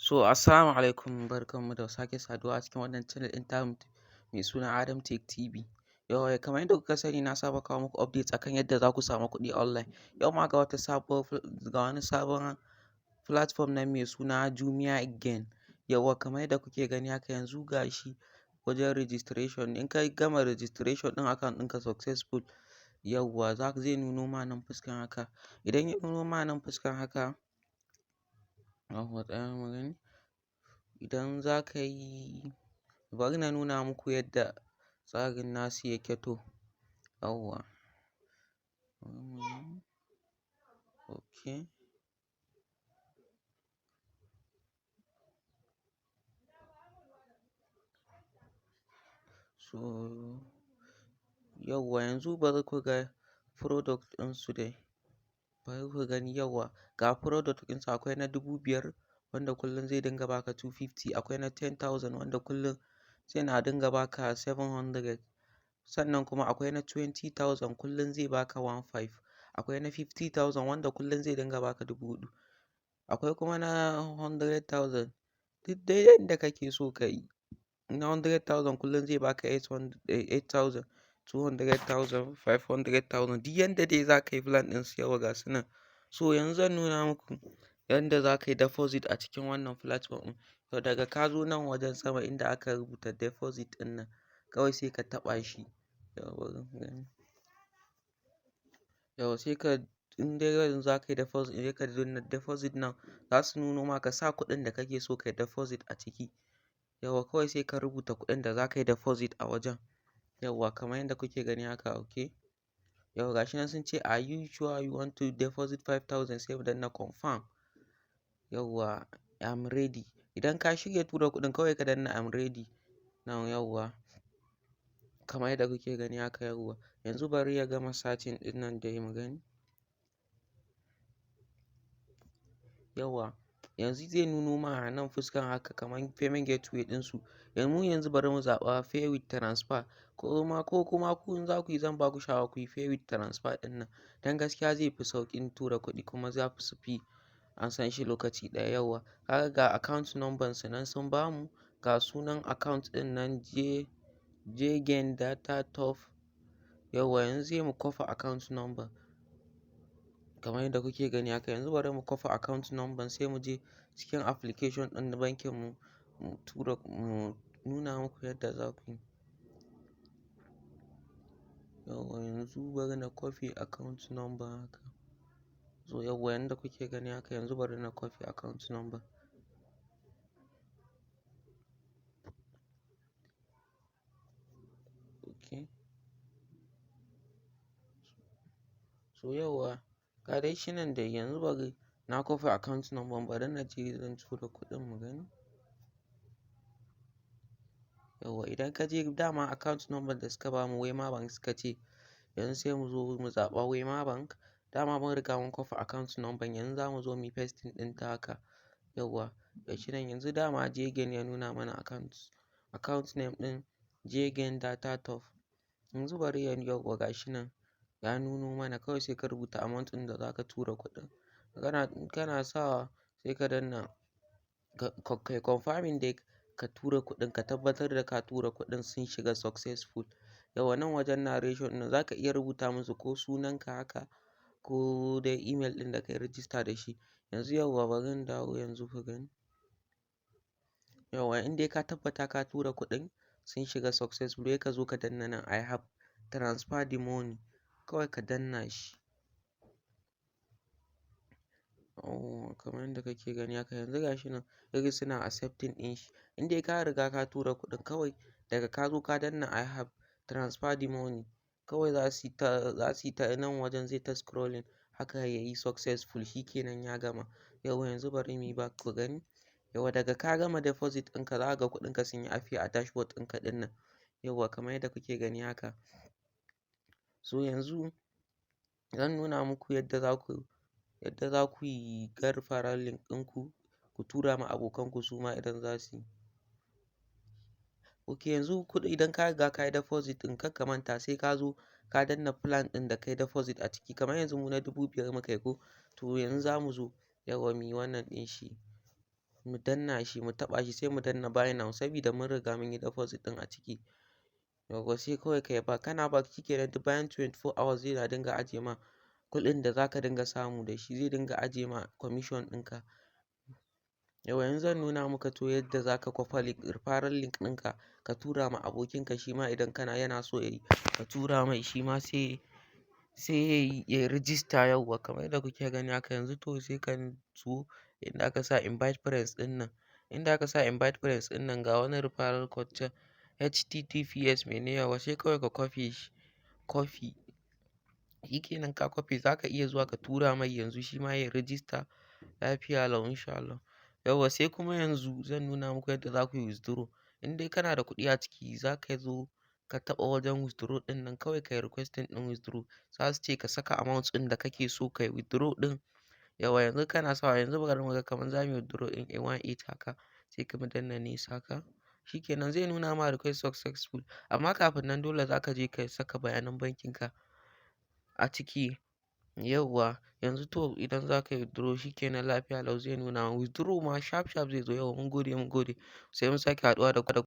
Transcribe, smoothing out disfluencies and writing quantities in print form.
Assalamu alaikum, barkanmu da sake saduwa a cikin wannan channel ɗin tamu mai suna Adam Tech TV. Yau kamar yadda kuka sani na saba kawo muku updates akan yadda za ku samu kuɗi online. Yau ma ga wani sabon platform nan mai suna Jumiagain. Yauwa kamar yadda kuke gani haka yanzu ga shi wajen registration. In ka gama registration ɗin account ɗinka successful, yauwa zai nuno ma nan fuskan haka. Idan ya nuno ma nan fuskan haka, yauwa tsaya mu gani. Idan za ka yi, bari na nuna muku yadda tsarin nasu yake to. Yauwa. Okay. Yauwa yanzu bari ku ga product ɗinsu dai. Bari ku gani yauwa ga product ɗinsu akwai na 5,000 wanda kullum zai dinga baka 250. Akwai na 10,000 wanda kullum zai na dinga baka 700. Sannan kuma akwai na 20,000 kullum zai baka 15. Akwai na 50,000 wanda kullum zai dinga baka 4,000. Akwai kuma na 100,000 duk dai yanda kake so ka yi. Na 100,000 kullum zai baka 8,000, 200,000, 500,000 duk yanda dai za ka yi plan ɗinsu yauwa ga su nan. Yanzu zan nuna muku yanda za ka yi deposit a cikin wannan platform ɗin. To daga ka zo nan wajen sama inda aka rubuta deposit ɗin nan, kawai sai ka taɓa shi. Yauwa sai ka, in dai yanzu za ka yi deposit, sai ka danna deposit nan. Za su nuno ma ka sa kuɗin da kake so ka yi deposit a ciki. Yauwa kawai sai ka rubuta kuɗin da za ka yi deposit a wajen. Yauwa kamar yadda kuke gani haka, okay. Yauwa ga shi nan sun ce are you sure you want to deposit 5,000 sai mu danna confirm. Yauwa I'm ready. Idan ka shirya tura kuɗin kawai ka danna I'm ready. Nan yauwa kamar yadda kuke gani haka yauwa. Yanzu bari ya gama searching ɗin nan dai mu gani. Yauwa yanzu zai nuno ma a nan fuskan haka kamar payment gateway ɗinsu. Yanzu bari mu zaɓa pay with transfer. Ko kuma ku in za ku yi zan ba ku shawara ku yi pay with transfer ɗin nan. Don gaskiya zai fi sauƙin tura kuɗi kuma za su fi an san shi lokaci ɗaya yauwa. Kaga ga account number su nan sun ba mu. Ga sunan account ɗin nan Jumiagain data top. Yauwa yanzu zai mu kwafa account number. Kamar yadda kuke gani haka yanzu bari mu kwafa account number sai mu je cikin application ɗin na bankin mu, mu nuna muku yadda za ku yi. Yauwa yanzu bari na kwafi account number haka. Yauwa yanda kuke gani haka yanzu bari na kwafi account number. Okay. Yauwa ga dai shi nan dai yanzu bari na kwafi account number bari na je zan tura kuɗin mu gani. Yauwa idan ka je dama account number da suka bamu Wema Bank suka ce yanzu sai mu zo mu zaɓa Wema Bank. Dama mun riga mun kwafa account number yanzu za mu zo mu yi pasting ɗin ta haka. Yauwa ga shi nan yanzu dama Jumiagain ya nuna mana account name ɗin Jumiagain data top. Yanzu bari yauwa ga shi nan ya nuno mana kawai sai ka rubuta amount ɗin da za ka tura kuɗin. Kana sawa sai ka danna kai confirming dai ka tura kuɗin ka tabbatar da ka tura kuɗin sun shiga successful. Yauwa nan wajen narration ɗin za ka iya rubuta musu ko sunanka haka ko dai email ɗin da ka yi register da shi. Yanzu yauwa bari in dawo yanzu ku gani. Yauwa in dai ka tabbata ka tura kuɗin sun shiga successful sai ka zo ka danna nan I have transferred the money. Kawai ka danna shi. Kamar yadda kake gani haka yanzu ga shi nan irin suna accepting ɗin shi. In dai ka riga ka tura kuɗin kawai daga ka zo ka danna I have transferred the money. Kawai za su yi ta nan wajen zai ta scrolling haka ya yi successful shi kenan ya gama. Yauwa yanzu bari mu yi back ku gani. Yauwa daga ka gama deposit ɗinka za ka ga kuɗinka sun yi appear a dashboard ɗinka ɗin nan. Yauwa kamar yadda kuke gani haka. Yanzu zan nuna muku yadda za ku yi referral link ɗinku ku tura ma abokanku su ma idan za su yi. Okay yanzu idan ka riga ka yi deposit ɗin kar ka manta sai ka zo ka danna plan ɗin da ka yi deposit a ciki. Kamar yanzu mu na 5,000 muka yi ko. To yanzu za mu zo yauwa mu yi wannan ɗin shi. mu danna shi mu taɓa shi sai mu danna buy now sabida mun riga mun yi deposit ɗin a ciki. Yauwa sai kawai ka yi back, kana back shikenan duk bayan 24 hours zai na dinga ajiye ma kuɗin da za ka dinga samu da shi, zai dinga ajiye ma commission ɗinka. Yauwa yanzu zan nuna maka to yadda za ka kwafa referral link ɗinka ka tura ma abokinka shi ma idan yana so ya yi, ka tura mai shi ma sai ya yi rijista yauwa kamar yadda kuke gani haka yanzu to sai ka zo inda aka sa invite friends ɗin nan. Inda aka sa invite friends ɗin nan ga wani referral code can https mene yauwa sai kawai ka kwafe shi, copy. Shikenan ka kwafe za ka iya zuwa ka tura mai yanzu shi ma ya yi rijista lafiya lau insha Allah. Yauwa sai kuma yanzu zan nuna muku yadda za ku yi withdraw. In dai kana da kuɗi a ciki za ka zo ka taɓa wajen withdraw ɗin nan kawai ka yi requesting ɗin withdraw. Za su ce ka saka amount ɗin da kake so ka yi withdraw ɗin. Yauwa yanzu kana sawa yanzu bari mu ga kamar za mu yi withdraw ɗin 118 haka sai ka danna next haka. Shikenan zai nuna ma request successful amma kafin nan dole za ka je ka saka bayanan bankinka a ciki. Yauwa yanzu to idan za ka yi withdraw shikenan lafiya lau zai nuna ma withdraw ma sharp zai zo. Yauwa mun gode sai mun sake haɗuwa da ku.